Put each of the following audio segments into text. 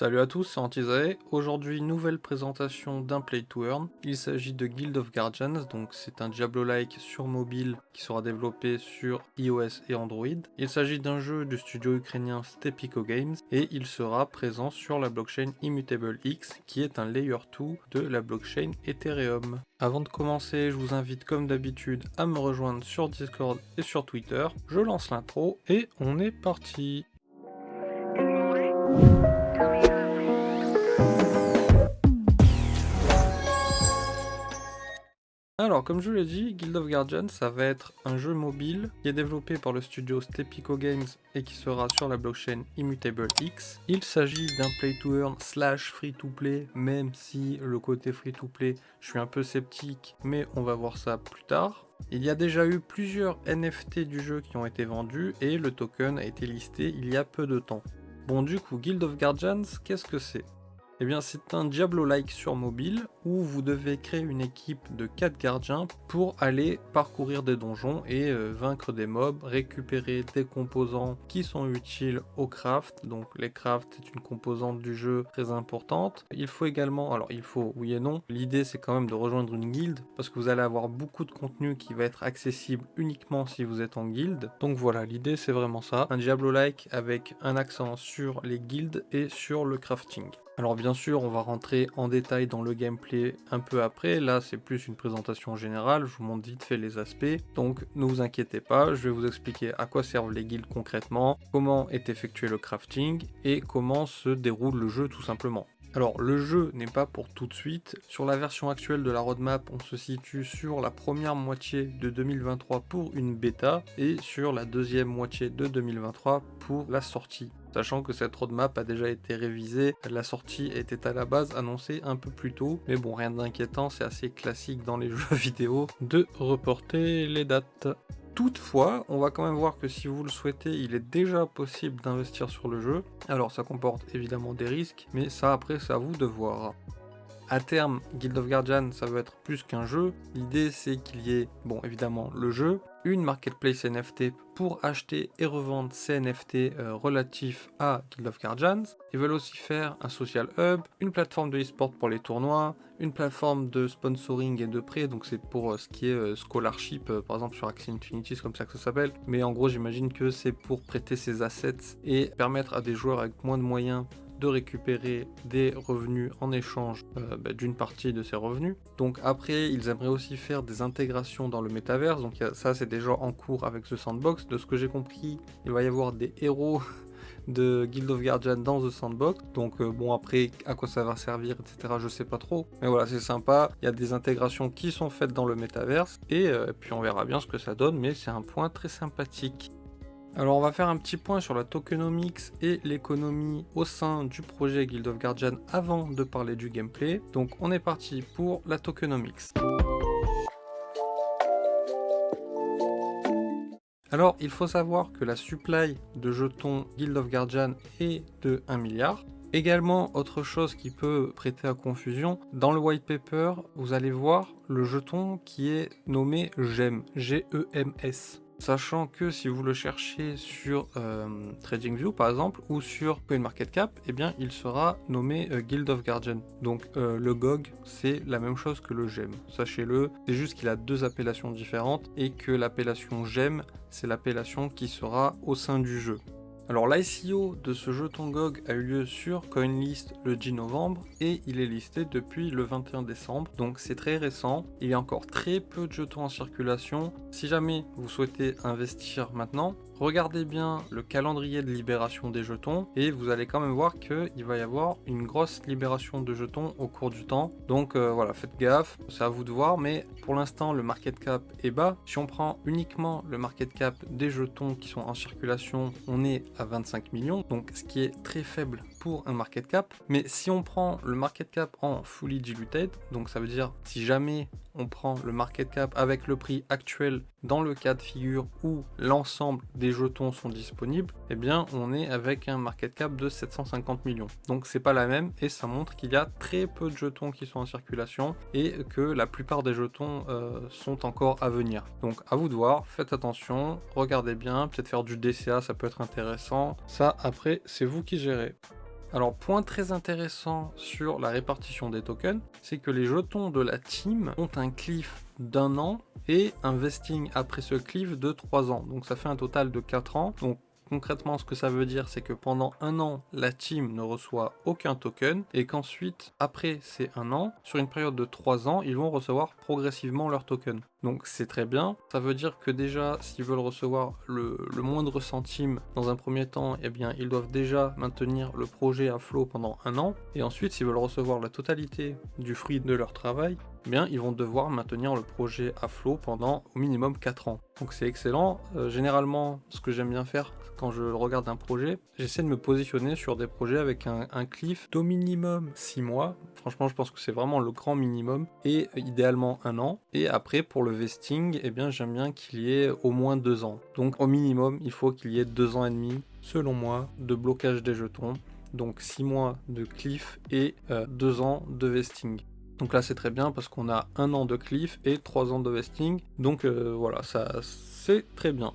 Salut à tous, c'est Antizae. Aujourd'hui, nouvelle présentation d'un Play to Earn. Il s'agit de Guild of Guardians, donc c'est un Diablo-like sur mobile qui sera développé sur iOS et Android. Il s'agit d'un jeu du studio ukrainien Stepico Games et il sera présent sur la blockchain Immutable X qui est un layer 2 de la blockchain Ethereum. Avant de commencer, je vous invite comme d'habitude à me rejoindre sur Discord et sur Twitter. Je lance l'intro et on est parti. Alors, comme je l'ai dit, Guild of Guardians, ça va être un jeu mobile qui est développé par le studio Stepico Games et qui sera sur la blockchain Immutable X. Il s'agit d'un play to earn / free to play, même si le côté free to play, je suis un peu sceptique, mais on va voir ça plus tard. Il y a déjà eu plusieurs NFT du jeu qui ont été vendus et le token a été listé il y a peu de temps. Bon, du coup, Guild of Guardians, qu'est-ce que c'est ? Eh bien, c'est un Diablo-like sur mobile où vous devez créer une équipe de 4 gardiens pour aller parcourir des donjons et vaincre des mobs, récupérer des composants qui sont utiles au craft. Donc les crafts, c'est une composante du jeu très importante. Il faut également, alors il faut oui et non, l'idée c'est quand même de rejoindre une guilde parce que vous allez avoir beaucoup de contenu qui va être accessible uniquement si vous êtes en guilde. Donc voilà, l'idée c'est vraiment ça, un Diablo-like avec un accent sur les guildes et sur le crafting. Alors bien sûr, on va rentrer en détail dans le gameplay un peu après. Là, c'est plus une présentation générale. Je vous montre vite fait les aspects. Donc ne vous inquiétez pas, je vais vous expliquer à quoi servent les guildes concrètement, comment est effectué le crafting et comment se déroule le jeu tout simplement. Alors le jeu n'est pas pour tout de suite. Sur la version actuelle de la roadmap, on se situe sur la première moitié de 2023 pour une bêta et sur la deuxième moitié de 2023 pour la sortie. Sachant que cette roadmap a déjà été révisée, la sortie était à la base annoncée un peu plus tôt, mais bon, rien d'inquiétant, c'est assez classique dans les jeux vidéo de reporter les dates. Toutefois, on va quand même voir que si vous le souhaitez, il est déjà possible d'investir sur le jeu. Alors ça comporte évidemment des risques, mais ça après c'est à vous de voir. À terme, Guild of Guardians, ça veut être plus qu'un jeu. L'idée, c'est qu'il y ait, bon, évidemment, le jeu, une marketplace NFT pour acheter et revendre ces NFT relatifs à Guild of Guardians. Ils veulent aussi faire un social hub, une plateforme de e-sport pour les tournois, une plateforme de sponsoring et de prêt, donc c'est pour ce qui est scholarship, par exemple sur Axie Infinity, c'est comme ça que ça s'appelle. Mais en gros, j'imagine que c'est pour prêter ses assets et permettre à des joueurs avec moins de moyens de récupérer des revenus en échange d'une partie de ces revenus. Donc après, ils aimeraient aussi faire des intégrations dans le métaverse, donc ça c'est déjà en cours avec The Sandbox. De ce que j'ai compris, il va y avoir des héros de Guild of Guardians dans The Sandbox, donc bon après à quoi ça va servir etc je sais pas trop, mais voilà c'est sympa, il y a des intégrations qui sont faites dans le métaverse et puis on verra bien ce que ça donne, mais c'est un point très sympathique. Alors on va faire un petit point sur la tokenomics et l'économie au sein du projet Guild of Guardians avant de parler du gameplay. Donc on est parti pour la tokenomics. Alors il faut savoir que la supply de jetons Guild of Guardians est de 1 milliard. Également, autre chose qui peut prêter à confusion, dans le white paper, vous allez voir le jeton qui est nommé GEMS, G-E-M-S. Sachant que si vous le cherchez sur TradingView par exemple ou sur CoinMarketCap, eh bien il sera nommé Guild of Guardians. Donc le GOG c'est la même chose que le GEM. Sachez-le, c'est juste qu'il a deux appellations différentes et que l'appellation GEM c'est l'appellation qui sera au sein du jeu. Alors l'ICO de ce jeton GOG a eu lieu sur CoinList le 10 novembre et il est listé depuis le 21 décembre, donc c'est très récent. Il y a encore très peu de jetons en circulation. Si jamais vous souhaitez investir maintenant, regardez bien le calendrier de libération des jetons et vous allez quand même voir qu'il va y avoir une grosse libération de jetons au cours du temps. Donc voilà, faites gaffe, c'est à vous de voir, mais pour l'instant le market cap est bas. Si on prend uniquement le market cap des jetons qui sont en circulation, on est à 25 millions, donc ce qui est très faible pour un market cap. Mais si on prend le market cap en fully diluted, donc ça veut dire si jamais on prend le market cap avec le prix actuel dans le cas de figure où l'ensemble des jetons sont disponibles, eh bien on est avec un market cap de 750 millions. Donc c'est pas la même et ça montre qu'il y a très peu de jetons qui sont en circulation et que la plupart des jetons sont encore à venir. Donc à vous de voir, faites attention, regardez bien, peut-être faire du DCA ça peut être intéressant. Ça après c'est vous qui gérez. Alors, point très intéressant sur la répartition des tokens, c'est que les jetons de la team ont un cliff d'1 an et un vesting après ce cliff de 3 ans. Donc ça fait un total de 4 ans. Donc concrètement, ce que ça veut dire, c'est que pendant 1 an, la team ne reçoit aucun token et qu'ensuite, après ces 1 an, sur une période de 3 ans, ils vont recevoir progressivement leur token. Donc c'est très bien. Ça veut dire que déjà, s'ils veulent recevoir le moindre centime dans un premier temps, eh bien, ils doivent déjà maintenir le projet à flot pendant 1 an. Et ensuite, s'ils veulent recevoir la totalité du fruit de leur travail, eh bien, ils vont devoir maintenir le projet à flot pendant au minimum 4 ans. Donc c'est excellent. Généralement, ce que j'aime bien faire quand je regarde un projet, j'essaie de me positionner sur des projets avec un cliff d'au minimum 6 mois. Franchement, je pense que c'est vraiment le grand minimum. Et idéalement 1 an. Et après, pour le vesting, eh bien, j'aime bien qu'il y ait au moins 2 ans. Donc au minimum, il faut qu'il y ait 2 ans et demi, selon moi, de blocage des jetons. Donc 6 mois de cliff et 2 ans de vesting. Donc là c'est très bien parce qu'on a 1 an de cliff et 3 ans de vesting. Donc voilà, ça c'est très bien.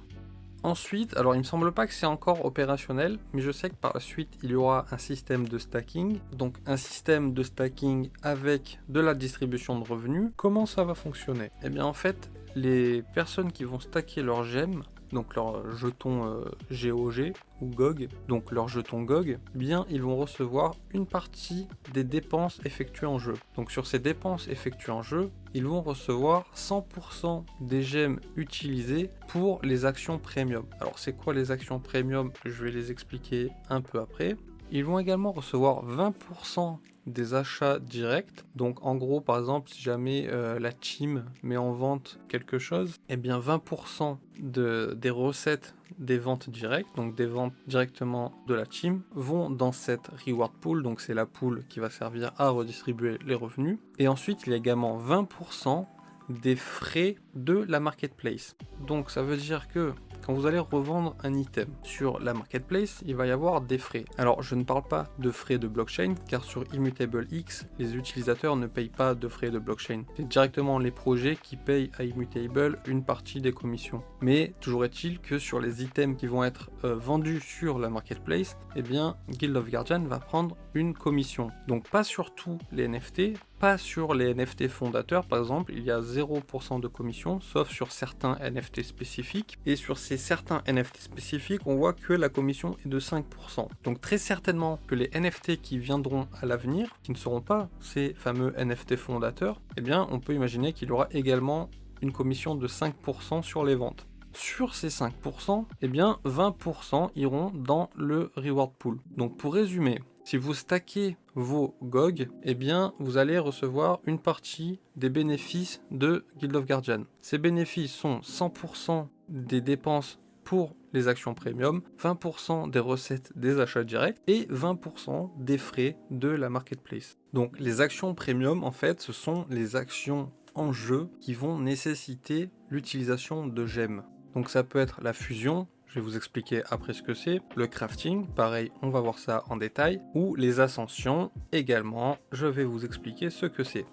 Ensuite, alors il me semble pas que c'est encore opérationnel, mais je sais que par la suite il y aura un système de stacking. Donc un système de stacking avec de la distribution de revenus. Comment ça va fonctionner? Eh bien en fait, les personnes qui vont stacker leurs gemmes, donc leurs jetons GOG ou GOG, donc leurs jetons GOG, eh bien ils vont recevoir une partie des dépenses effectuées en jeu. Donc sur ces dépenses effectuées en jeu, ils vont recevoir 100% des gemmes utilisées pour les actions premium. Alors c'est quoi les actions premium? Je vais les expliquer un peu après. Ils vont également recevoir 20% des achats directs. Donc en gros, par exemple, si jamais la team met en vente quelque chose, eh bien 20% des recettes des ventes directes, donc des ventes directement de la team, vont dans cette reward pool. Donc c'est la pool qui va servir à redistribuer les revenus. Et ensuite, il y a également 20% des frais de la marketplace. Donc ça veut dire que quand vous allez revendre un item sur la marketplace, il va y avoir des frais. Alors je ne parle pas de frais de blockchain, car sur Immutable X, les utilisateurs ne payent pas de frais de blockchain. C'est directement les projets qui payent à Immutable une partie des commissions. Mais toujours est-il que sur les items qui vont être vendus sur la marketplace, eh bien Guild of Guardian va prendre une commission. Donc pas sur tous les NFT, pas sur les NFT fondateurs par exemple, il y a 0% de commission, sauf sur certains NFT spécifiques. Et sur ces certains NFT spécifiques, on voit que la commission est de 5%. Donc très certainement que les NFT qui viendront à l'avenir, qui ne seront pas ces fameux NFT fondateurs, eh bien on peut imaginer qu'il y aura également une commission de 5% sur les ventes. Sur ces 5%, eh bien 20% iront dans le reward pool. Donc pour résumer, si vous stackez vos GOG, eh bien vous allez recevoir une partie des bénéfices de Guild of Guardian. Ces bénéfices sont 100% des dépenses pour les actions premium, 20% des recettes des achats directs et 20% des frais de la marketplace. Donc les actions premium, en fait, ce sont les actions en jeu qui vont nécessiter l'utilisation de gemmes. Donc ça peut être la fusion, je vais vous expliquer après ce que c'est, le crafting, pareil, on va voir ça en détail, ou les ascensions, également, je vais vous expliquer ce que c'est.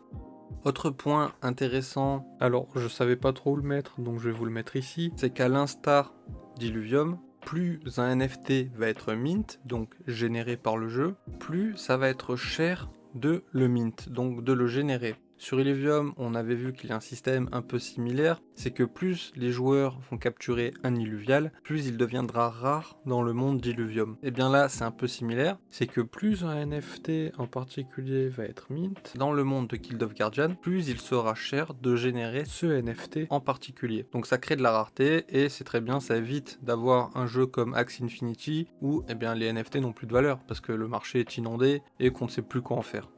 Autre point intéressant, alors je savais pas trop où le mettre, donc je vais vous le mettre ici, c'est qu'à l'instar d'Illuvium, plus un NFT va être mint, donc généré par le jeu, plus ça va être cher de le mint, donc de le générer. Sur Illuvium, on avait vu qu'il y a un système un peu similaire, c'est que plus les joueurs vont capturer un illuvial, plus il deviendra rare dans le monde d'Illuvium. Et bien là, c'est un peu similaire, c'est que plus un NFT en particulier va être mint, dans le monde de Guild of Guardian, plus il sera cher de générer ce NFT en particulier. Donc ça crée de la rareté, et c'est très bien, ça évite d'avoir un jeu comme Axie Infinity, où eh bien, les NFT n'ont plus de valeur, parce que le marché est inondé, et qu'on ne sait plus quoi en faire.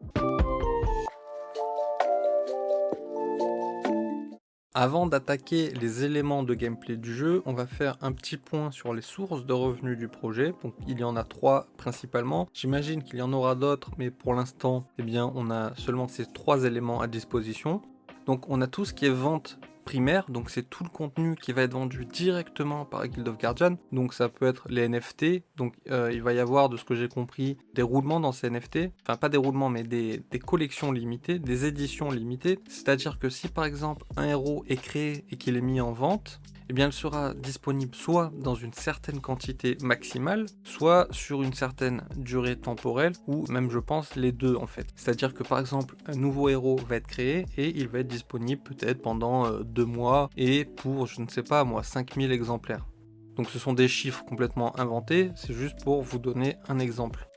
Avant d'attaquer les éléments de gameplay du jeu, on va faire un petit point sur les sources de revenus du projet. Donc il y en a 3 principalement. J'imagine qu'il y en aura d'autres, mais pour l'instant, eh bien, on a seulement ces 3 éléments à disposition. Donc on a tout ce qui est vente primaire, donc c'est tout le contenu qui va être vendu directement par Guild of Guardian, donc ça peut être les NFT, donc il va y avoir, de ce que j'ai compris, des roulements dans ces NFT, enfin pas des roulements mais des collections limitées, des éditions limitées, c'est à dire que si par exemple un héros est créé et qu'il est mis en vente, eh bien elle sera disponible soit dans une certaine quantité maximale, soit sur une certaine durée temporelle, ou même je pense les deux en fait. C'est-à-dire que par exemple un nouveau héros va être créé et il va être disponible peut-être pendant 2 mois et pour je ne sais pas moi 5000 exemplaires. Donc ce sont des chiffres complètement inventés, c'est juste pour vous donner un exemple.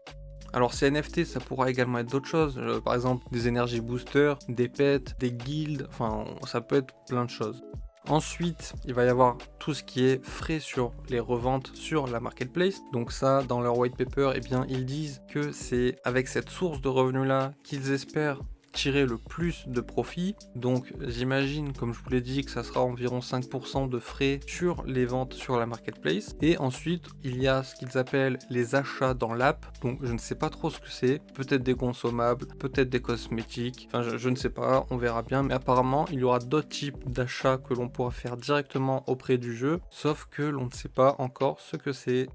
Alors ces NFT, ça pourra également être d'autres choses, par exemple des énergies boosters, des pets, des guildes, enfin ça peut être plein de choses. Ensuite, il va y avoir tout ce qui est frais sur les reventes sur la marketplace. Donc ça, dans leur white paper, eh bien, ils disent que c'est avec cette source de revenus-là qu'ils espèrent tirer le plus de profit. Donc j'imagine, comme je vous l'ai dit, que ça sera environ 5% de frais sur les ventes sur la marketplace. Et ensuite, il y a ce qu'ils appellent les achats dans l'app. Donc je ne sais pas trop ce que c'est. Peut-être des consommables, peut-être des cosmétiques. Enfin, je ne sais pas, on verra bien. Mais apparemment, il y aura d'autres types d'achats que l'on pourra faire directement auprès du jeu. Sauf que l'on ne sait pas encore ce que c'est.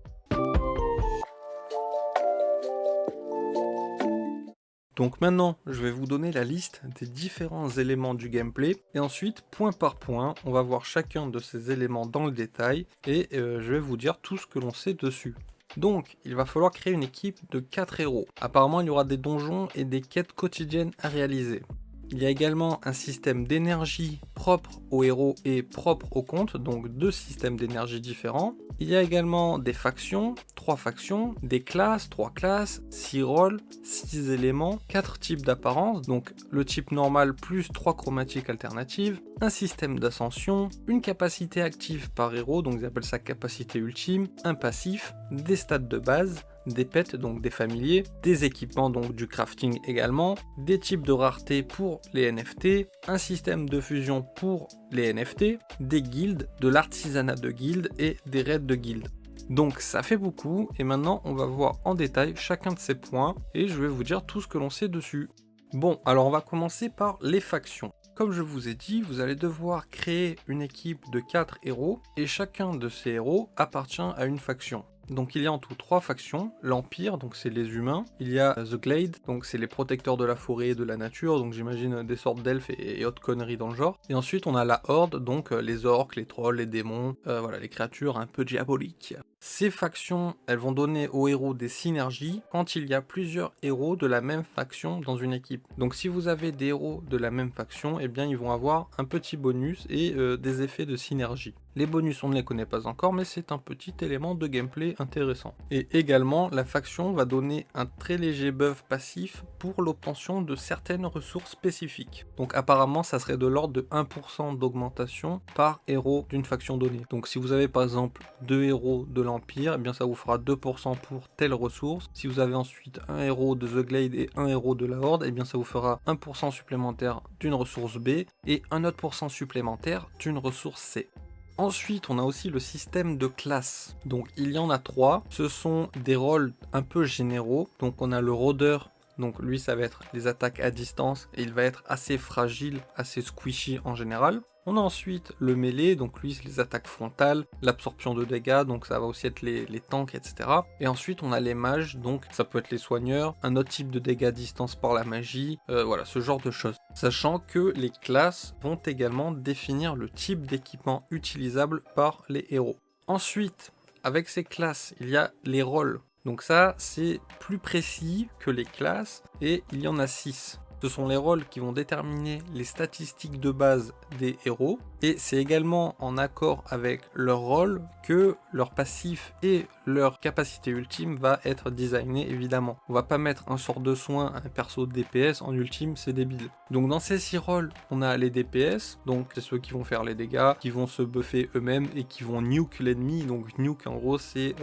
Donc maintenant, je vais vous donner la liste des différents éléments du gameplay et ensuite, point par point, on va voir chacun de ces éléments dans le détail et je vais vous dire tout ce que l'on sait dessus. Donc, il va falloir créer une équipe de 4 héros. Apparemment, il y aura des donjons et des quêtes quotidiennes à réaliser. Il y a également un système d'énergie propre aux héros et propre au compte, donc 2 systèmes d'énergie différents. Il y a également des factions, 3 factions, des classes, 3 classes, 6 rôles, 6 éléments, 4 types d'apparence, donc le type normal plus 3 chromatiques alternatives, un système d'ascension, une capacité active par héros, donc ils appellent ça capacité ultime, un passif, des stats de base, des pets, donc des familiers, des équipements, donc du crafting également, des types de rareté pour les NFT, un système de fusion pour les NFT, des guildes, de l'artisanat de guildes et des raids de guildes. Donc ça fait beaucoup et maintenant on va voir en détail chacun de ces points et je vais vous dire tout ce que l'on sait dessus. Bon, alors on va commencer par les factions. Comme je vous ai dit, vous allez devoir créer une équipe de 4 héros et chacun de ces héros appartient à une faction. Donc il y a en tout 3 factions, l'Empire, donc c'est les humains, il y a The Glade, donc c'est les protecteurs de la forêt et de la nature, donc j'imagine des sortes d'elfes et autres conneries dans le genre. Et ensuite on a la Horde, donc les orques, les trolls, les démons, voilà, les créatures un peu diaboliques. Ces factions, elles vont donner aux héros des synergies quand il y a plusieurs héros de la même faction dans une équipe. Donc si vous avez des héros de la même faction, eh bien ils vont avoir un petit bonus et des effets de synergie. Les bonus on ne les connaît pas encore, mais c'est un petit élément de gameplay intéressant. Et également, la faction va donner un très léger buff passif pour l'obtention de certaines ressources spécifiques. Donc apparemment ça serait de l'ordre de 1% d'augmentation par héros d'une faction donnée. Donc si vous avez par exemple 2 héros de l'Empire, eh bien ça vous fera 2% pour telle ressource. Si vous avez ensuite un héros de The Glade et un héros de la Horde, eh bien ça vous fera 1% supplémentaire d'une ressource B et un autre pourcent supplémentaire d'une ressource C. Ensuite, on a aussi le système de classes. Donc il y en a 3. Ce sont des rôles un peu généraux. Donc on a le rôdeur. Donc lui, ça va être les attaques à distance et il va être assez fragile, assez squishy en général. On a ensuite le mêlé, donc lui c'est les attaques frontales, l'absorption de dégâts, donc ça va aussi être les tanks, etc. Et ensuite on a les mages, donc ça peut être les soigneurs, un autre type de dégâts à distance par la magie, voilà, ce genre de choses. Sachant que les classes vont également définir le type d'équipement utilisable par les héros. Ensuite, avec ces classes, il y a les rôles. Donc ça, c'est plus précis que les classes, et il y en a 6. Ce sont les rôles qui vont déterminer les statistiques de base des héros, et c'est également en accord avec leur rôle que leur passif et leur capacité ultime va être designé évidemment. On va pas mettre un sort de soin à un perso DPS en ultime, c'est débile. Donc dans ces 6 rôles, on a les DPS, donc c'est ceux qui vont faire les dégâts, qui vont se buffer eux-mêmes et qui vont nuke l'ennemi. Donc nuke en gros c'est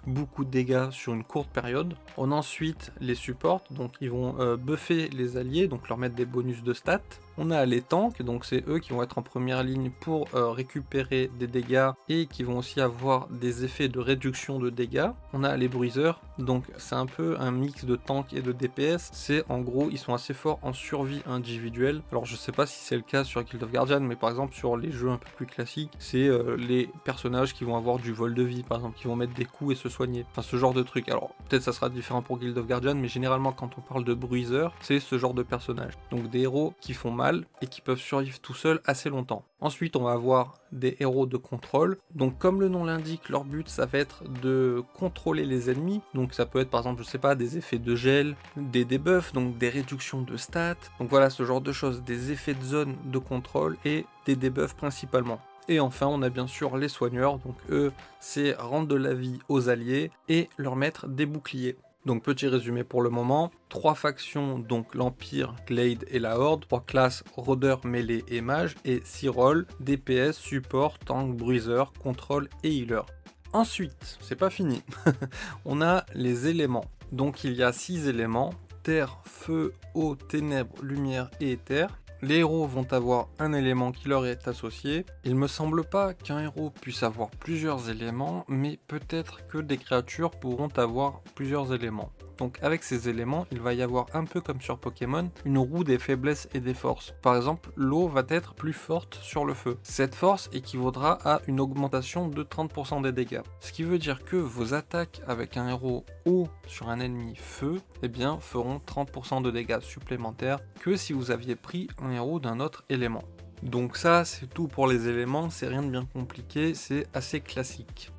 beaucoup de dégâts sur une courte période. On a ensuite les supports, donc ils vont buffer les alliés, donc leur mettre des bonus de stats. On a les tanks, donc c'est eux qui vont être en première ligne pour récupérer des dégâts et qui vont aussi avoir des effets de réduction de dégâts. On a les bruiseurs, donc c'est un peu un mix de tank et de DPS. C'est en gros, ils sont assez forts en survie individuelle. Alors je sais pas si c'est le cas sur Guild of Guardian, mais par exemple sur les jeux un peu plus classiques, c'est les personnages qui vont avoir du vol de vie, par exemple, qui vont mettre des coups et se soigner. Enfin ce genre de truc. Alors peut-être ça sera différent pour Guild of Guardian, mais généralement quand on parle de bruiseurs, c'est ce genre de personnages. Donc des héros qui font mal maximales et qui peuvent survivre tout seuls assez longtemps. Ensuite, on va avoir des héros de contrôle. Donc comme le nom l'indique, leur but ça va être de contrôler les ennemis. Donc ça peut être par exemple, je sais pas, des effets de gel, des debuffs, donc des réductions de stats. Donc voilà, ce genre de choses, des effets de zone de contrôle et des debuffs principalement. Et enfin, on a bien sûr les soigneurs, donc eux, c'est rendre de la vie aux alliés et leur mettre des boucliers. Donc petit résumé pour le moment, 3 factions, donc l'Empire, Glade et la Horde, 3 classes, rôdeur, mêlée et mage, et 6 rôles, DPS, support, tank, bruiser, contrôle et healer. Ensuite, c'est pas fini, on a les éléments. Donc il y a 6 éléments, terre, feu, eau, ténèbres, lumière et éther. Les héros vont avoir un élément qui leur est associé. Il me semble pas qu'un héros puisse avoir plusieurs éléments, mais peut-être que des créatures pourront avoir plusieurs éléments. Donc avec ces éléments, il va y avoir un peu comme sur Pokémon, une roue des faiblesses et des forces. Par exemple, l'eau va être plus forte sur le feu. Cette force équivaudra à une augmentation de 30% des dégâts. Ce qui veut dire que vos attaques avec un héros eau sur un ennemi feu, eh bien, feront 30% de dégâts supplémentaires que si vous aviez pris un héros d'un autre élément. Donc ça, c'est tout pour les éléments, c'est rien de bien compliqué, c'est assez classique.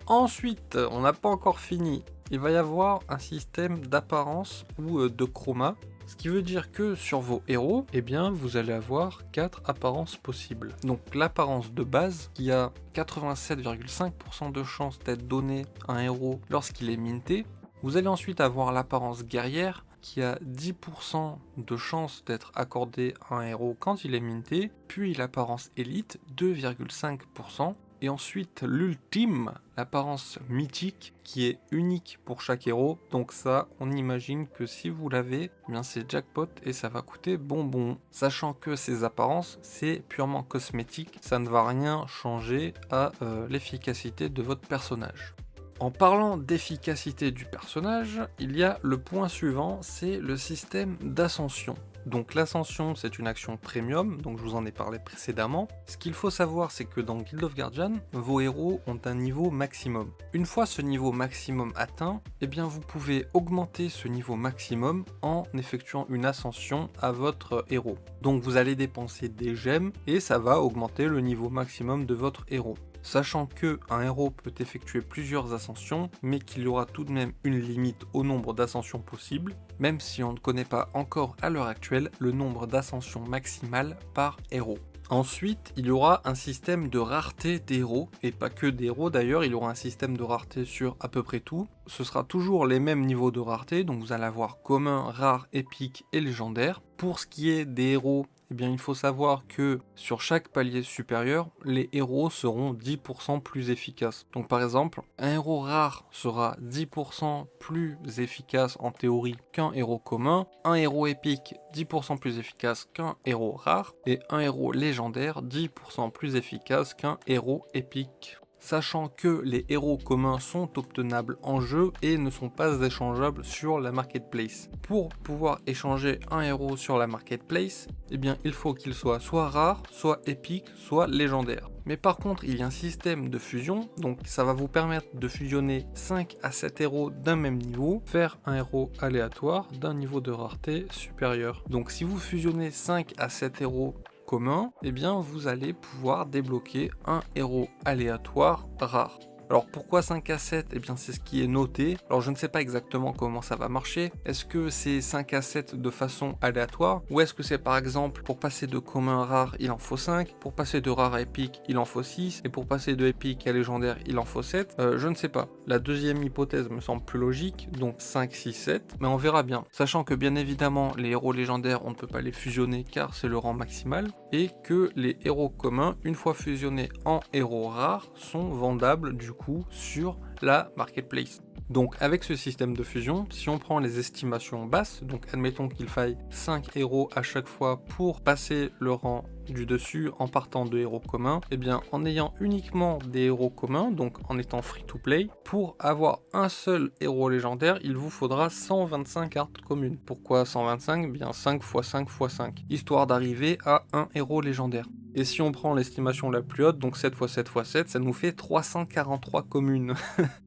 Ensuite, on n'a pas encore fini. Il va y avoir un système d'apparence ou de chroma, ce qui veut dire que sur vos héros, eh bien, vous allez avoir 4 apparences possibles. Donc l'apparence de base, qui a 87,5% de chance d'être donnée à un héros lorsqu'il est minté. Vous allez ensuite avoir l'apparence guerrière, qui a 10% de chance d'être accordée à un héros quand il est minté, puis l'apparence élite, 2,5%. Et ensuite l'ultime, l'apparence mythique, qui est unique pour chaque héros. Donc ça, on imagine que si vous l'avez, eh bien c'est jackpot et ça va coûter bonbon. Sachant que ces apparences, c'est purement cosmétique, ça ne va rien changer à l'efficacité de votre personnage. En parlant d'efficacité du personnage, il y a le point suivant, c'est le système d'ascension. Donc l'ascension, c'est une action premium, donc je vous en ai parlé précédemment. Ce qu'il faut savoir, c'est que dans Guild of Guardian, vos héros ont un niveau maximum. Une fois ce niveau maximum atteint, eh bien vous pouvez augmenter ce niveau maximum en effectuant une ascension à votre héros. Donc vous allez dépenser des gemmes et ça va augmenter le niveau maximum de votre héros. Sachant que un héros peut effectuer plusieurs ascensions, mais qu'il y aura tout de même une limite au nombre d'ascensions possibles, même si on ne connaît pas encore à l'heure actuelle le nombre d'ascensions maximales par héros. Ensuite, il y aura un système de rareté des héros, et pas que des héros d'ailleurs, il y aura un système de rareté sur à peu près tout. Ce sera toujours les mêmes niveaux de rareté, donc vous allez avoir commun, rare, épique et légendaire. Pour ce qui est des héros, eh bien, il faut savoir que sur chaque palier supérieur, les héros seront 10% plus efficaces. Donc par exemple, un héros rare sera 10% plus efficace en théorie qu'un héros commun, un héros épique 10% plus efficace qu'un héros rare, et un héros légendaire 10% plus efficace qu'un héros épique. Sachant que les héros communs sont obtenables en jeu et ne sont pas échangeables sur la marketplace. Pour pouvoir échanger un héros sur la marketplace, eh bien il faut qu'il soit rare, soit épique, soit légendaire. Mais par contre, il y a un système de fusion, donc ça va vous permettre de fusionner 5 à 7 héros d'un même niveau, faire un héros aléatoire d'un niveau de rareté supérieur. Donc si vous fusionnez 5 à 7 héros commun, eh bien vous allez pouvoir débloquer un héros aléatoire rare. Alors pourquoi 5 à 7 ? Eh bien c'est ce qui est noté. Alors je ne sais pas exactement comment ça va marcher. Est-ce que c'est 5 à 7 de façon aléatoire ? Ou est-ce que c'est par exemple pour passer de commun à rare il en faut 5, pour passer de rare à épique il en faut 6, et pour passer de épique à légendaire il en faut 7 ? Je ne sais pas. La deuxième hypothèse me semble plus logique, donc 5, 6, 7, mais on verra bien. Sachant que bien évidemment les héros légendaires on ne peut pas les fusionner car c'est le rang maximal, et que les héros communs, une fois fusionnés en héros rares, sont vendables du coup sur la marketplace. Donc avec ce système de fusion, si on prend les estimations basses, donc admettons qu'il faille 5 héros à chaque fois pour passer le rang du dessus en partant de héros communs, et bien en ayant uniquement des héros communs, donc en étant free to play, pour avoir un seul héros légendaire, il vous faudra 125 cartes communes. Pourquoi 125 ? Bien 5 x 5 x 5, histoire d'arriver à un héros légendaire. Et si on prend l'estimation la plus haute, donc 7 x 7 x 7, ça nous fait 343 communes.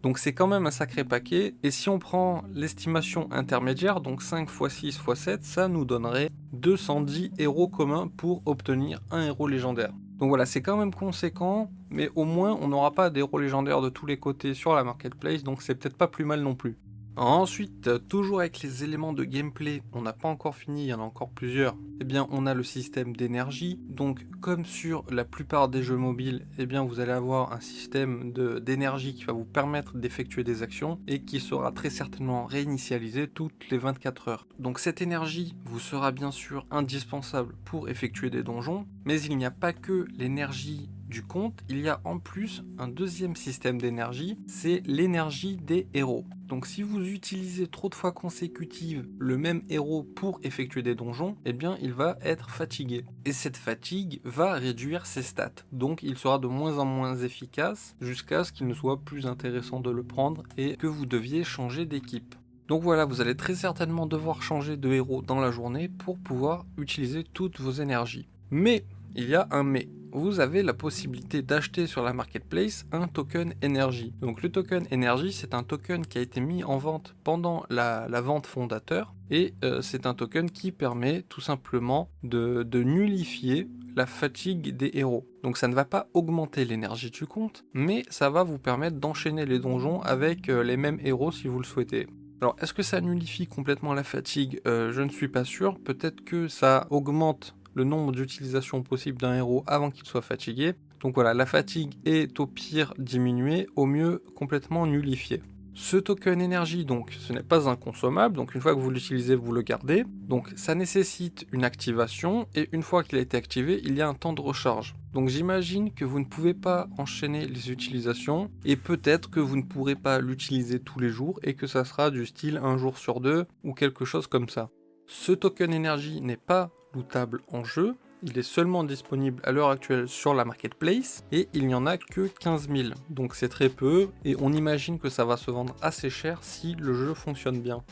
Donc c'est quand même un sacré paquet. Et si on prend l'estimation intermédiaire, donc 5 x 6 x 7, ça nous donnerait 210 héros communs pour obtenir un héros légendaire. Donc voilà, c'est quand même conséquent, mais au moins on n'aura pas d'héros légendaires de tous les côtés sur la marketplace, donc c'est peut-être pas plus mal non plus. Ensuite, toujours avec les éléments de gameplay, on n'a pas encore fini, il y en a encore plusieurs. Eh bien, on a le système d'énergie. Donc, comme sur la plupart des jeux mobiles, eh bien, vous allez avoir un système d'énergie qui va vous permettre d'effectuer des actions et qui sera très certainement réinitialisé toutes les 24 heures. Donc, cette énergie vous sera bien sûr indispensable pour effectuer des donjons, mais il n'y a pas que l'énergie du compte, il y a en plus un deuxième système d'énergie, c'est l'énergie des héros. Donc si vous utilisez trop de fois consécutives le même héros pour effectuer des donjons, eh bien il va être fatigué. Et cette fatigue va réduire ses stats. Donc il sera de moins en moins efficace jusqu'à ce qu'il ne soit plus intéressant de le prendre et que vous deviez changer d'équipe. Donc voilà, vous allez très certainement devoir changer de héros dans la journée pour pouvoir utiliser toutes vos énergies. Mais, il y a un mais. Vous avez la possibilité d'acheter sur la marketplace un token énergie. Donc le token énergie, c'est un token qui a été mis en vente pendant la vente fondateur et c'est un token qui permet tout simplement de nullifier la fatigue des héros. Donc ça ne va pas augmenter l'énergie du compte, mais ça va vous permettre d'enchaîner les donjons avec les mêmes héros si vous le souhaitez. Alors, est-ce que ça nullifie complètement la fatigue? Je ne suis pas sûr. Peut-être que ça augmente le nombre d'utilisations possibles d'un héros avant qu'il soit fatigué. Donc voilà, la fatigue est au pire diminuée, au mieux complètement nullifiée. Ce token énergie, donc, ce n'est pas un consommable, donc une fois que vous l'utilisez, vous le gardez. Donc ça nécessite une activation, et une fois qu'il a été activé, il y a un temps de recharge. Donc j'imagine que vous ne pouvez pas enchaîner les utilisations, et peut-être que vous ne pourrez pas l'utiliser tous les jours, et que ça sera du style un jour sur deux, ou quelque chose comme ça. Ce token énergie n'est pas lootable en jeu, il est seulement disponible à l'heure actuelle sur la marketplace et il n'y en a que 15 000, donc c'est très peu et on imagine que ça va se vendre assez cher si le jeu fonctionne bien.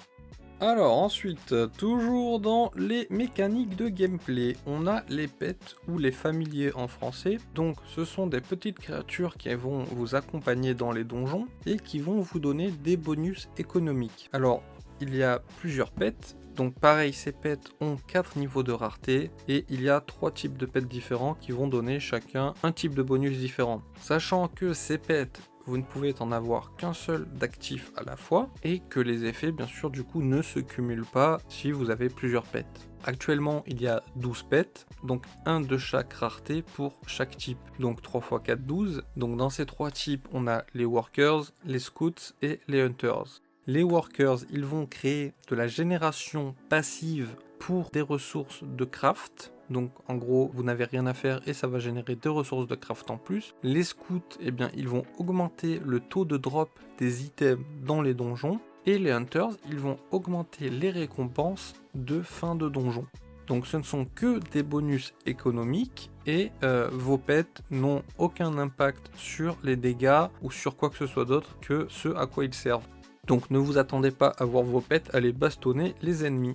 Alors ensuite, toujours dans les mécaniques de gameplay, on a les pets ou les familiers en français. Donc ce sont des petites créatures qui vont vous accompagner dans les donjons et qui vont vous donner des bonus économiques. Alors il y a plusieurs pets. Donc pareil, ces pets ont 4 niveaux de rareté et il y a 3 types de pets différents qui vont donner chacun un type de bonus différent. Sachant que ces pets, vous ne pouvez en avoir qu'un seul d'actif à la fois et que les effets bien sûr du coup ne se cumulent pas si vous avez plusieurs pets. Actuellement il y a 12 pets, donc un de chaque rareté pour chaque type, donc 3 x 4, 12. Donc dans ces 3 types on a les workers, les scouts et les hunters. Les workers, ils vont créer de la génération passive pour des ressources de craft. Donc en gros, vous n'avez rien à faire et ça va générer des ressources de craft en plus. Les scouts, eh bien, ils vont augmenter le taux de drop des items dans les donjons. Et les hunters, ils vont augmenter les récompenses de fin de donjon. Donc ce ne sont que des bonus économiques et vos pets n'ont aucun impact sur les dégâts ou sur quoi que ce soit d'autre que ce à quoi ils servent. Donc ne vous attendez pas à voir vos pets aller bastonner les ennemis.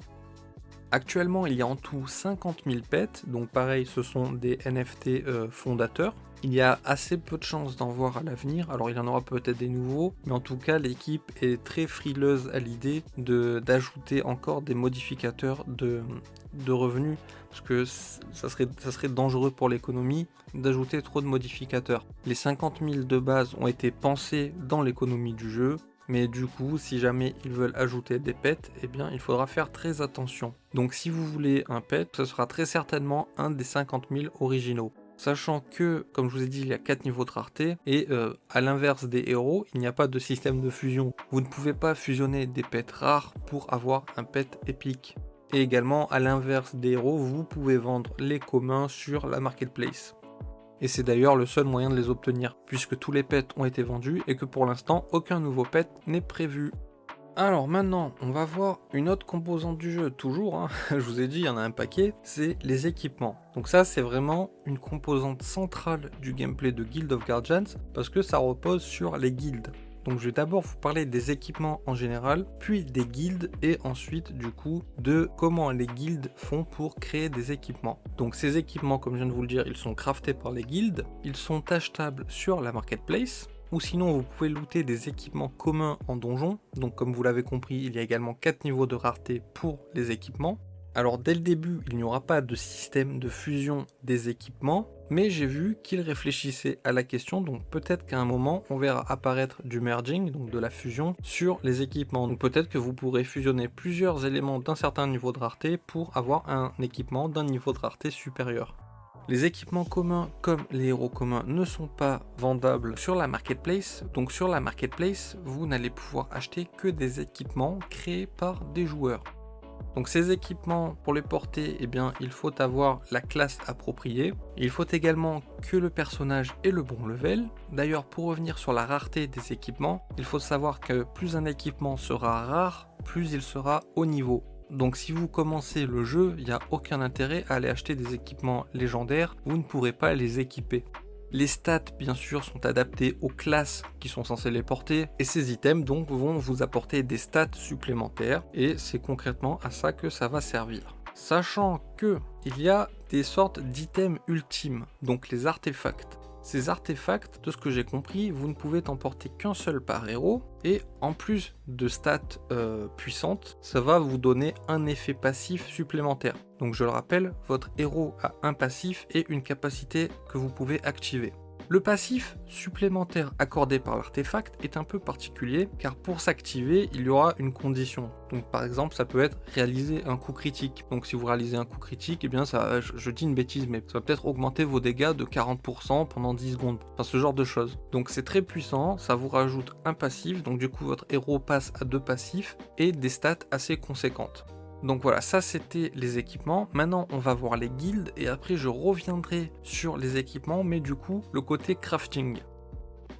Actuellement il y a en tout 50 000 pets, donc pareil ce sont des NFT fondateurs. Il y a assez peu de chances d'en voir à l'avenir, alors il y en aura peut-être des nouveaux, mais en tout cas l'équipe est très frileuse à l'idée d'ajouter encore des modificateurs de revenus, parce que ça serait dangereux pour l'économie d'ajouter trop de modificateurs. Les 50 000 de base ont été pensés dans l'économie du jeu, mais du coup, si jamais ils veulent ajouter des pets, eh bien il faudra faire très attention. Donc si vous voulez un pet, ce sera très certainement un des 50 000 originaux. Sachant que, comme je vous ai dit, il y a 4 niveaux de rareté, et à l'inverse des héros, il n'y a pas de système de fusion. Vous ne pouvez pas fusionner des pets rares pour avoir un pet épique. Et également, à l'inverse des héros, vous pouvez vendre les communs sur la marketplace. Et c'est d'ailleurs le seul moyen de les obtenir, puisque tous les pets ont été vendus et que pour l'instant, aucun nouveau pet n'est prévu. Alors maintenant, on va voir une autre composante du jeu, toujours, hein, je vous ai dit, il y en a un paquet, c'est les équipements. Donc ça, c'est vraiment une composante centrale du gameplay de Guild of Guardians, parce que ça repose sur les guildes. Donc je vais d'abord vous parler des équipements en général, puis des guildes et ensuite du coup de comment les guildes font pour créer des équipements. Donc ces équipements, comme je viens de vous le dire, ils sont craftés par les guildes, ils sont achetables sur la marketplace, ou sinon vous pouvez looter des équipements communs en donjon. Donc comme vous l'avez compris, il y a également 4 niveaux de rareté pour les équipements. Alors dès le début, il n'y aura pas de système de fusion des équipements, mais j'ai vu qu'ils réfléchissaient à la question, donc peut-être qu'à un moment, on verra apparaître du merging, donc de la fusion, sur les équipements. Donc peut-être que vous pourrez fusionner plusieurs éléments d'un certain niveau de rareté pour avoir un équipement d'un niveau de rareté supérieur. Les équipements communs comme les héros communs ne sont pas vendables sur la marketplace, donc sur la marketplace, vous n'allez pouvoir acheter que des équipements créés par des joueurs. Donc ces équipements, pour les porter, eh bien, il faut avoir la classe appropriée. Il faut également que le personnage ait le bon level. D'ailleurs, pour revenir sur la rareté des équipements, il faut savoir que plus un équipement sera rare, plus il sera haut niveau. Donc si vous commencez le jeu, il n'y a aucun intérêt à aller acheter des équipements légendaires, vous ne pourrez pas les équiper. Les stats, bien sûr, sont adaptés aux classes qui sont censées les porter, et ces items donc vont vous apporter des stats supplémentaires, et c'est concrètement à ça que ça va servir. Sachant que il y a des sortes d'items ultimes, donc les artefacts. Ces artefacts, de ce que j'ai compris, vous ne pouvez en porter qu'un seul par héros, et en plus de stats puissantes, ça va vous donner un effet passif supplémentaire. Donc je le rappelle, votre héros a un passif et une capacité que vous pouvez activer. Le passif supplémentaire accordé par l'artefact est un peu particulier, car pour s'activer, il y aura une condition. Donc par exemple, ça peut être réaliser un coup critique. Donc si vous réalisez un coup critique, eh bien ça, je dis une bêtise, mais ça va peut-être augmenter vos dégâts de 40% pendant 10 secondes. Enfin ce genre de choses. Donc c'est très puissant, ça vous rajoute un passif, donc du coup votre héros passe à 2 passifs et des stats assez conséquentes. Donc voilà, ça c'était les équipements. Maintenant on va voir les guildes et après je reviendrai sur les équipements, mais du coup le côté crafting.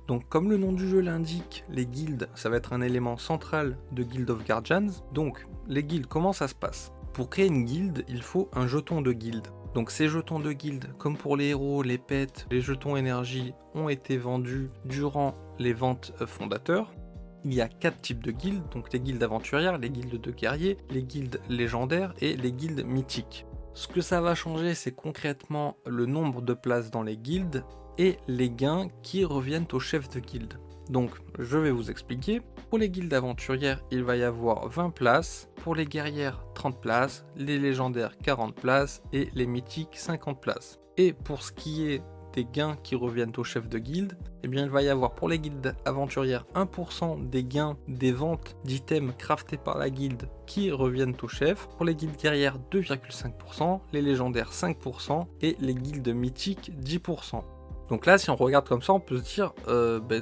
Donc comme le nom du jeu l'indique, les guildes ça va être un élément central de Guild of Guardians. Donc les guildes, comment ça se passe? Pour créer une guilde, il faut un jeton de guilde. Donc ces jetons de guilde, comme pour les héros, les pets, les jetons énergie, ont été vendus durant les ventes fondateurs. Il y a 4 types de guildes, donc les guildes aventurières, les guildes de guerriers, les guildes légendaires et les guildes mythiques. Ce que ça va changer, c'est concrètement le nombre de places dans les guildes et les gains qui reviennent au chef de guilde. Donc, je vais vous expliquer. Pour les guildes aventurières, il va y avoir 20 places. Pour les guerrières, 30 places. Les légendaires, 40 places. Et les mythiques, 50 places. Et pour ce qui est des gains qui reviennent au chef de guilde, eh bien il va y avoir pour les guildes aventurières 1% des gains des ventes d'items craftés par la guilde qui reviennent au chef, pour les guildes guerrières 2,5%, les légendaires 5% et les guildes mythiques 10%. Donc là, si on regarde comme ça, on peut se dire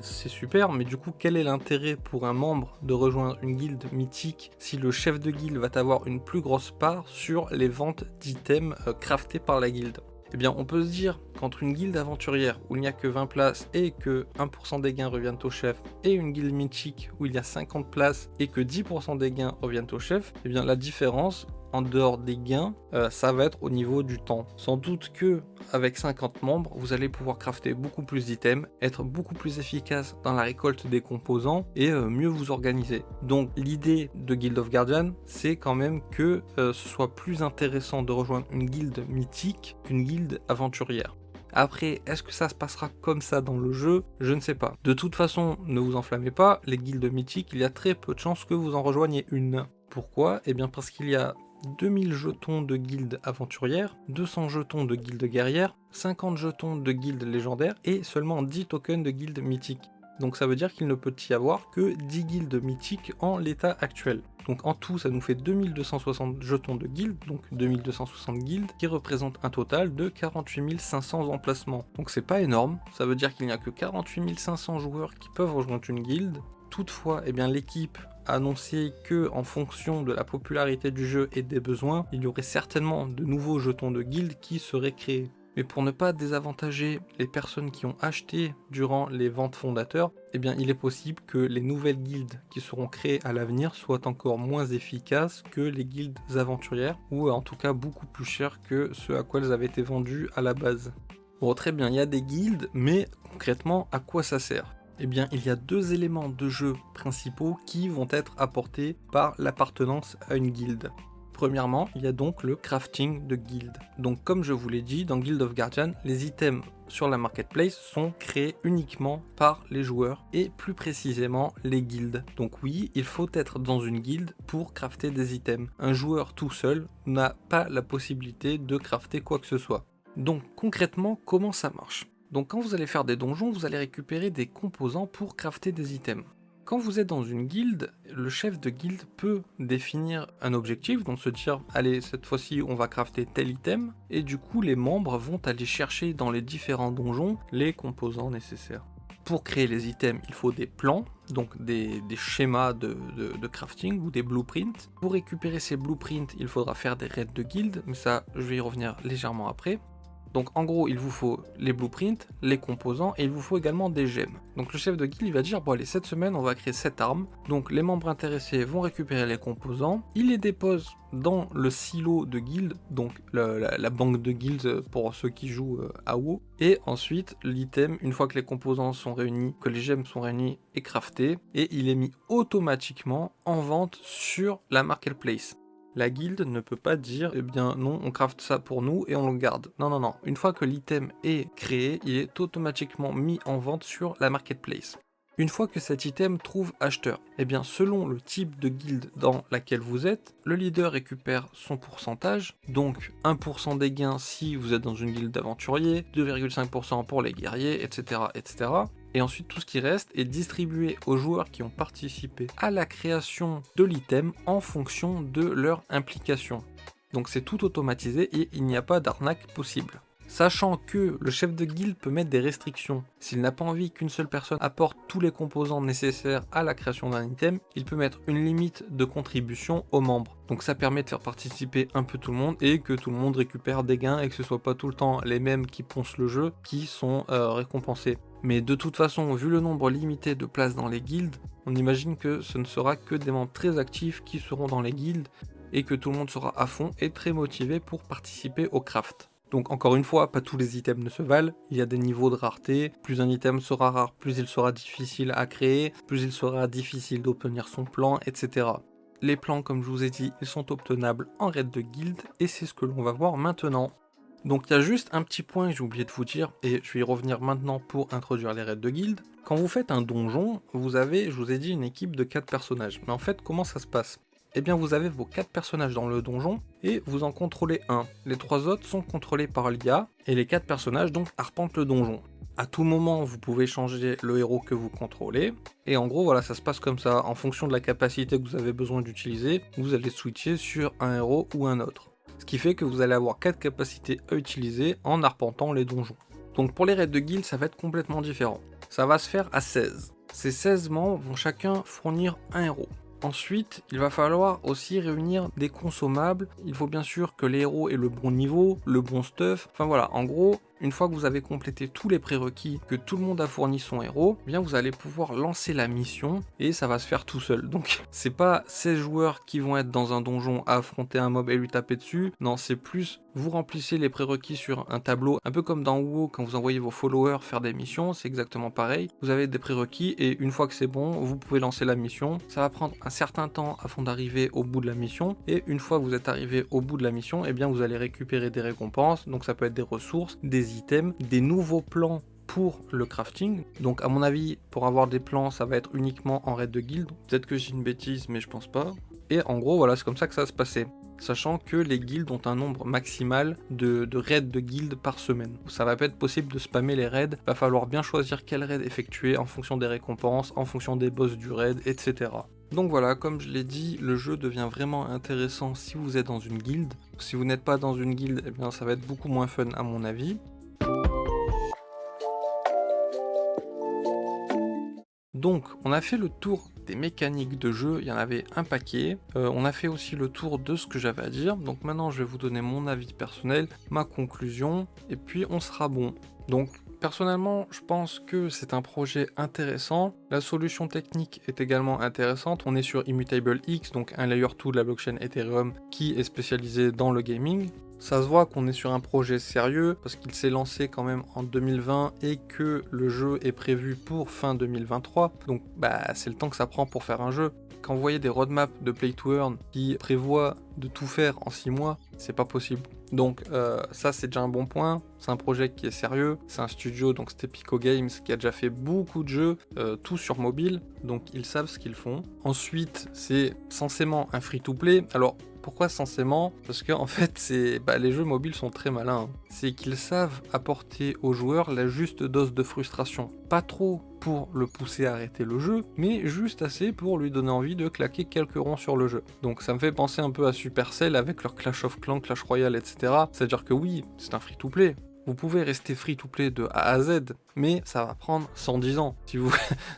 c'est super, mais du coup, quel est l'intérêt pour un membre de rejoindre une guilde mythique si le chef de guilde va avoir une plus grosse part sur les ventes d'items craftés par la guilde? Eh bien, on peut se dire qu'entre une guilde aventurière où il n'y a que 20 places et que 1% des gains reviennent au chef, et une guilde mythique où il y a 50 places et que 10% des gains reviennent au chef, eh bien la différence, en dehors des gains, ça va être au niveau du temps. Sans doute que avec 50 membres, vous allez pouvoir crafter beaucoup plus d'items, être beaucoup plus efficace dans la récolte des composants et mieux vous organiser. Donc l'idée de Guild of Guardians, c'est quand même que ce soit plus intéressant de rejoindre une guilde mythique qu'une guilde aventurière. Après, est-ce que ça se passera comme ça dans le jeu? Je ne sais pas. De toute façon, ne vous enflammez pas, les guildes mythiques, il y a très peu de chances que vous en rejoigniez une. Pourquoi? Eh bien parce qu'il y a 2000 jetons de guilde aventurière, 200 jetons de guilde guerrière, 50 jetons de guilde légendaire et seulement 10 tokens de guilde mythique. Donc ça veut dire qu'il ne peut y avoir que 10 guildes mythiques en l'état actuel. Donc en tout, ça nous fait 2260 jetons de guilde, donc 2260 guildes, qui représentent un total de 48 500 emplacements. Donc c'est pas énorme, ça veut dire qu'il n'y a que 48 500 joueurs qui peuvent rejoindre une guilde. Toutefois, eh bien, l'équipe a annoncé que, en fonction de la popularité du jeu et des besoins, il y aurait certainement de nouveaux jetons de guilde qui seraient créés. Mais pour ne pas désavantager les personnes qui ont acheté durant les ventes fondateurs, eh bien il est possible que les nouvelles guildes qui seront créées à l'avenir soient encore moins efficaces que les guildes aventurières, ou en tout cas beaucoup plus chères que ce à quoi elles avaient été vendues à la base. Bon, très bien, il y a des guildes, mais concrètement, à quoi ça sert ? Eh bien, il y a deux éléments de jeu principaux qui vont être apportés par l'appartenance à une guilde. Premièrement, il y a donc le crafting de guild. Donc comme je vous l'ai dit, dans Guild of Guardian, les items sur la marketplace sont créés uniquement par les joueurs et plus précisément les guildes. Donc oui, il faut être dans une guilde pour crafter des items. Un joueur tout seul n'a pas la possibilité de crafter quoi que ce soit. Donc concrètement, comment ça marche ? Donc quand vous allez faire des donjons, vous allez récupérer des composants pour crafter des items. Quand vous êtes dans une guilde, le chef de guilde peut définir un objectif, donc se dire allez cette fois-ci on va crafter tel item, et du coup les membres vont aller chercher dans les différents donjons les composants nécessaires. Pour créer les items, il faut des plans, donc des schémas de crafting ou des blueprints. Pour récupérer ces blueprints, il faudra faire des raids de guilde, mais ça je vais y revenir légèrement après. Donc en gros, il vous faut les blueprints, les composants, et il vous faut également des gemmes. Donc le chef de guilde, il va dire, bon allez, cette semaine, on va créer 7 armes. Donc les membres intéressés vont récupérer les composants, ils les déposent dans le silo de guilde, donc la banque de guildes pour ceux qui jouent à WoW. Et ensuite, l'item, une fois que les composants sont réunis, que les gemmes sont réunies, est crafté, et il est mis automatiquement en vente sur la marketplace. La guilde ne peut pas dire, eh bien non, on crafte ça pour nous et on le garde. Non, non, non. Une fois que l'item est créé, il est automatiquement mis en vente sur la marketplace. Une fois que cet item trouve acheteur, eh bien selon le type de guilde dans laquelle vous êtes, le leader récupère son pourcentage, donc 1% des gains si vous êtes dans une guilde d'aventuriers, 2,5% pour les guerriers, etc., etc. Et ensuite tout ce qui reste est distribué aux joueurs qui ont participé à la création de l'item en fonction de leur implication. Donc c'est tout automatisé et il n'y a pas d'arnaque possible. Sachant que le chef de guilde peut mettre des restrictions. S'il n'a pas envie qu'une seule personne apporte tous les composants nécessaires à la création d'un item, il peut mettre une limite de contribution aux membres. Donc ça permet de faire participer un peu tout le monde et que tout le monde récupère des gains et que ce soit pas tout le temps les mêmes qui poncent le jeu qui sont récompensés. Mais de toute façon, vu le nombre limité de places dans les guildes, on imagine que ce ne sera que des membres très actifs qui seront dans les guildes et que tout le monde sera à fond et très motivé pour participer au craft. Donc encore une fois, pas tous les items ne se valent, il y a des niveaux de rareté, plus un item sera rare, plus il sera difficile à créer, plus il sera difficile d'obtenir son plan, etc. Les plans, comme je vous ai dit, ils sont obtenables en raid de guilde, et c'est ce que l'on va voir maintenant. Donc il y a juste un petit point que j'ai oublié de vous dire, et je vais y revenir maintenant pour introduire les raids de guilde. Quand vous faites un donjon, vous avez, je vous ai dit, une équipe de 4 personnages. Mais en fait, comment ça se passe ? Eh bien vous avez vos 4 personnages dans le donjon et vous en contrôlez un. Les 3 autres sont contrôlés par l'IA et les 4 personnages donc arpentent le donjon. À tout moment vous pouvez changer le héros que vous contrôlez et en gros voilà ça se passe comme ça. En fonction de la capacité que vous avez besoin d'utiliser, vous allez switcher sur un héros ou un autre. Ce qui fait que vous allez avoir 4 capacités à utiliser en arpentant les donjons. Donc pour les raids de guild ça va être complètement différent. Ça va se faire à 16. Ces 16 membres vont chacun fournir un héros. Ensuite, il va falloir aussi réunir des consommables. Il faut bien sûr que les héros aient le bon niveau, le bon stuff. Enfin voilà, en gros, une fois que vous avez complété tous les prérequis, que tout le monde a fourni son héros, eh bien vous allez pouvoir lancer la mission et ça va se faire tout seul. Donc c'est pas 16 joueurs qui vont être dans un donjon à affronter un mob et lui taper dessus. Non, c'est plus vous remplissez les prérequis sur un tableau, un peu comme dans WoW quand vous envoyez vos followers faire des missions, c'est exactement pareil. Vous avez des prérequis et une fois que c'est bon, vous pouvez lancer la mission. Ça va prendre un certain temps avant d'arriver au bout de la mission et une fois que vous êtes arrivé au bout de la mission, eh bien vous allez récupérer des récompenses. Donc ça peut être des ressources, des items, des nouveaux plans pour le crafting. Donc à mon avis, pour avoir des plans, ça va être uniquement en raid de guild. Peut-être que j'ai une bêtise, mais je pense pas. Et en gros, voilà, c'est comme ça que ça va se passer. Sachant que les guildes ont un nombre maximal de raids de guildes par semaine. Ça va pas être possible de spammer les raids, va falloir bien choisir quel raid effectuer en fonction des récompenses, en fonction des boss du raid, etc. Donc voilà, comme je l'ai dit, le jeu devient vraiment intéressant si vous êtes dans une guilde. Si vous n'êtes pas dans une guilde, eh bien ça va être beaucoup moins fun à mon avis. Donc, on a fait le tour des mécaniques de jeu, il y en avait un paquet. On a fait aussi le tour de ce que j'avais à dire. Donc maintenant, je vais vous donner mon avis personnel, ma conclusion, et puis on sera bon. Donc, Personnellement, je pense que c'est un projet intéressant. La solution technique est également intéressante. On est sur Immutable X, donc un layer 2 de la blockchain Ethereum qui est spécialisé dans le gaming. Ça se voit qu'on est sur un projet sérieux parce qu'il s'est lancé quand même en 2020 et que le jeu est prévu pour fin 2023. Donc c'est le temps que ça prend pour faire un jeu. Quand vous voyez des roadmaps de Play to Earn qui prévoient de tout faire en 6 mois, c'est pas possible. Donc ça c'est déjà un bon point, c'est un projet qui est sérieux, c'est un studio, donc Stepico Games, qui a déjà fait beaucoup de jeux, tout sur mobile, donc ils savent ce qu'ils font. Ensuite, c'est censément un free-to-play. Alors pourquoi censément? Parce que en fait, les jeux mobiles sont très malins. C'est qu'ils savent apporter aux joueurs la juste dose de frustration. Pas trop pour le pousser à arrêter le jeu, mais juste assez pour lui donner envie de claquer quelques ronds sur le jeu. Donc ça me fait penser un peu à Supercell avec leur Clash of Clans, Clash Royale, etc. C'est-à-dire que oui, c'est un free-to-play. Vous pouvez rester free-to-play de A à Z, mais ça va prendre 110 ans.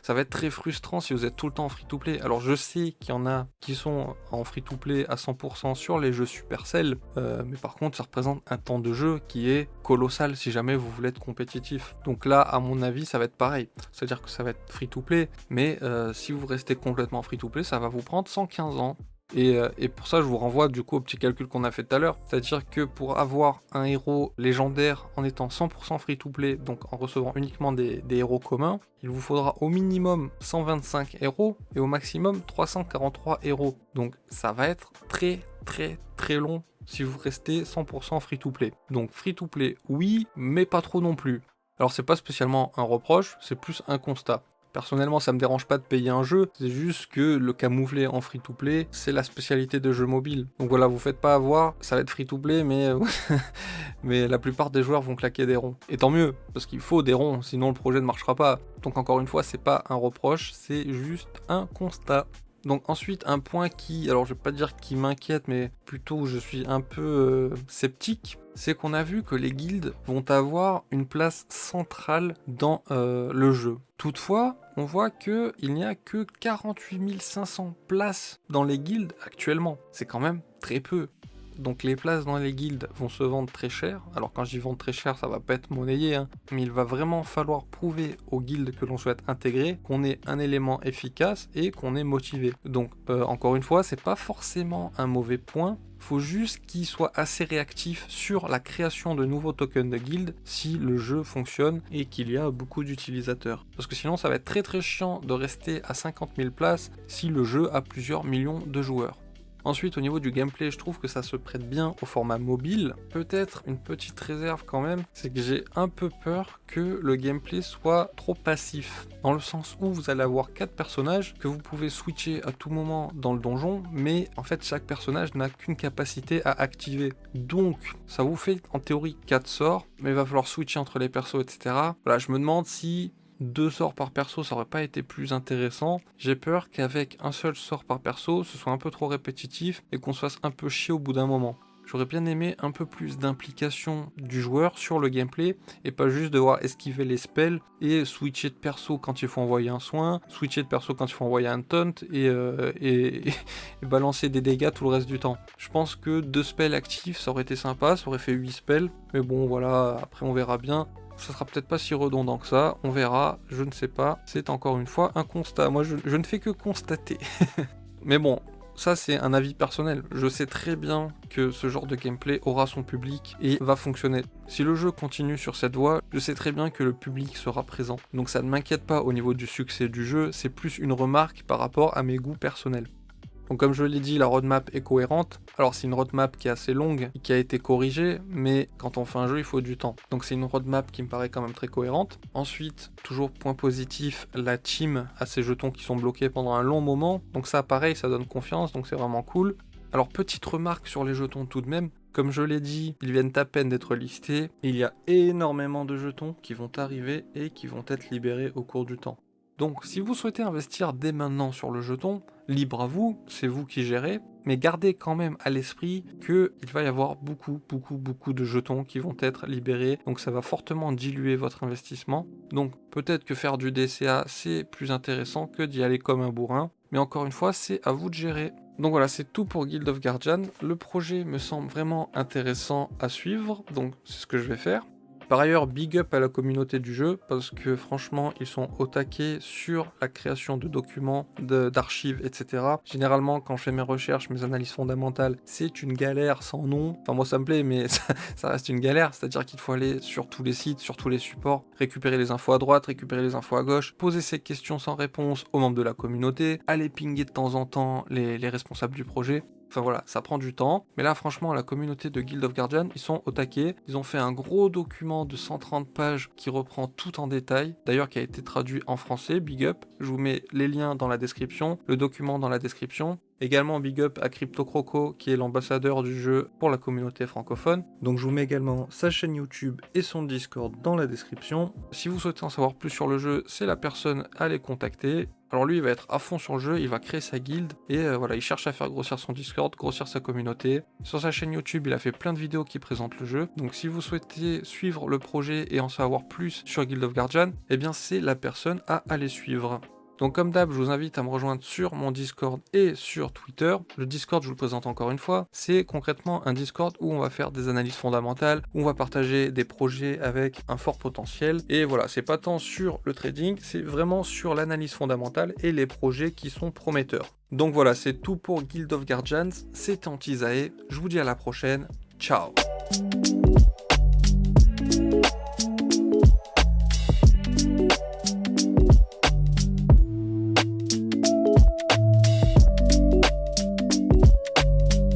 Ça va être très frustrant si vous êtes tout le temps en free-to-play. Alors je sais qu'il y en a qui sont en free-to-play à 100% sur les jeux Supercell, mais par contre ça représente un temps de jeu qui est colossal si jamais vous voulez être compétitif. Donc là, à mon avis, ça va être pareil. C'est-à-dire que ça va être free-to-play, mais si vous restez complètement free-to-play, ça va vous prendre 115 ans. Et pour ça, je vous renvoie du coup au petit calcul qu'on a fait tout à l'heure. C'est-à-dire que pour avoir un héros légendaire en étant 100% free-to-play, donc en recevant uniquement des héros communs, il vous faudra au minimum 125 héros et au maximum 343 héros. Donc ça va être très très très long si vous restez 100% free-to-play. Donc free-to-play, oui, mais pas trop non plus. Alors c'est pas spécialement un reproche, c'est plus un constat. Personnellement, ça me dérange pas de payer un jeu, c'est juste que le camoufler en free-to-play, c'est la spécialité de jeux mobiles. Donc voilà, vous faites pas avoir, ça va être free-to-play, mais la plupart des joueurs vont claquer des ronds. Et tant mieux, parce qu'il faut des ronds, sinon le projet ne marchera pas. Donc encore une fois, c'est pas un reproche, c'est juste un constat. Donc ensuite, un point qui, alors je vais pas dire qui m'inquiète, mais plutôt je suis un peu sceptique, c'est qu'on a vu que les guildes vont avoir une place centrale dans le jeu. Toutefois, on voit qu'il n'y a que 48 500 places dans les guildes actuellement. C'est quand même très peu. Donc les places dans les guildes vont se vendre très cher. Alors quand je dis vendre très cher, ça va pas être monnayé, mais il va vraiment falloir prouver aux guildes que l'on souhaite intégrer qu'on est un élément efficace et qu'on est motivé. Donc encore une fois, c'est pas forcément un mauvais point. Faut juste qu'il soit assez réactif sur la création de nouveaux tokens de guilde si le jeu fonctionne et qu'il y a beaucoup d'utilisateurs. Parce que sinon ça va être très très chiant de rester à 50 000 places si le jeu a plusieurs millions de joueurs. Ensuite, au niveau du gameplay, je trouve que ça se prête bien au format mobile. Peut-être une petite réserve quand même, c'est que j'ai un peu peur que le gameplay soit trop passif. Dans le sens où vous allez avoir 4 personnages que vous pouvez switcher à tout moment dans le donjon, mais en fait chaque personnage n'a qu'une capacité à activer. Donc ça vous fait en théorie 4 sorts, mais il va falloir switcher entre les persos, etc. Voilà, je me demande si 2 sorts par perso, ça aurait pas été plus intéressant. J'ai peur qu'avec un seul sort par perso, ce soit un peu trop répétitif et qu'on se fasse un peu chier au bout d'un moment. J'aurais bien aimé un peu plus d'implication du joueur sur le gameplay et pas juste devoir esquiver les spells et switcher de perso quand il faut envoyer un soin, switcher de perso quand il faut envoyer un taunt et balancer des dégâts tout le reste du temps. Je pense que 2 spells actifs, ça aurait été sympa, ça aurait fait 8 spells, mais bon voilà, après on verra bien. Ça sera peut-être pas si redondant que ça, on verra, je ne sais pas, c'est encore une fois un constat, moi je ne fais que constater. Mais bon, ça c'est un avis personnel, je sais très bien que ce genre de gameplay aura son public et va fonctionner. Si le jeu continue sur cette voie, je sais très bien que le public sera présent. Donc ça ne m'inquiète pas au niveau du succès du jeu, c'est plus une remarque par rapport à mes goûts personnels. Donc comme je l'ai dit, la roadmap est cohérente. Alors c'est une roadmap qui est assez longue, qui a été corrigée, mais quand on fait un jeu, il faut du temps. Donc c'est une roadmap qui me paraît quand même très cohérente. Ensuite, toujours point positif, la team a ses jetons qui sont bloqués pendant un long moment. Donc ça, pareil, ça donne confiance, donc c'est vraiment cool. Alors petite remarque sur les jetons tout de même. Comme je l'ai dit, ils viennent à peine d'être listés. Il y a énormément de jetons qui vont arriver et qui vont être libérés au cours du temps. Donc si vous souhaitez investir dès maintenant sur le jeton, libre à vous, c'est vous qui gérez, mais gardez quand même à l'esprit qu'il va y avoir beaucoup de jetons qui vont être libérés, donc ça va fortement diluer votre investissement. Donc peut-être que faire du DCA c'est plus intéressant que d'y aller comme un bourrin, mais encore une fois c'est à vous de gérer. Donc voilà, c'est tout pour Guild of Guardian. Le projet me semble vraiment intéressant à suivre, donc c'est ce que je vais faire. Par ailleurs, big up à la communauté du jeu, parce que franchement, ils sont au taquet sur la création de documents, d'archives, etc. Généralement, quand je fais mes recherches, mes analyses fondamentales, c'est une galère sans nom. Enfin, moi, ça me plaît, mais ça reste une galère. C'est-à-dire qu'il faut aller sur tous les sites, sur tous les supports, récupérer les infos à droite, récupérer les infos à gauche, poser ces questions sans réponse aux membres de la communauté, aller pinguer de temps en temps les responsables du projet. Enfin voilà, ça prend du temps. Mais là, franchement, la communauté de Guild of Guardians, ils sont au taquet. Ils ont fait un gros document de 130 pages qui reprend tout en détail. D'ailleurs, qui a été traduit en français. Big up. Je vous mets les liens dans la description, le document dans la description. Également big up à CryptoCroco qui est l'ambassadeur du jeu pour la communauté francophone. Donc je vous mets également sa chaîne YouTube et son Discord dans la description. Si vous souhaitez en savoir plus sur le jeu, c'est la personne à les contacter. Alors lui il va être à fond sur le jeu, il va créer sa guilde et voilà, il cherche à faire grossir son Discord, grossir sa communauté. Sur sa chaîne YouTube, il a fait plein de vidéos qui présentent le jeu. Donc si vous souhaitez suivre le projet et en savoir plus sur Guild of Guardians, eh bien c'est la personne à aller suivre. Donc comme d'hab, je vous invite à me rejoindre sur mon Discord et sur Twitter. Le Discord, je vous le présente encore une fois, c'est concrètement un Discord où on va faire des analyses fondamentales, où on va partager des projets avec un fort potentiel. Et voilà, c'est pas tant sur le trading, c'est vraiment sur l'analyse fondamentale et les projets qui sont prometteurs. Donc voilà, c'est tout pour Guild of Guardians, c'était Antizae, je vous dis à la prochaine, ciao.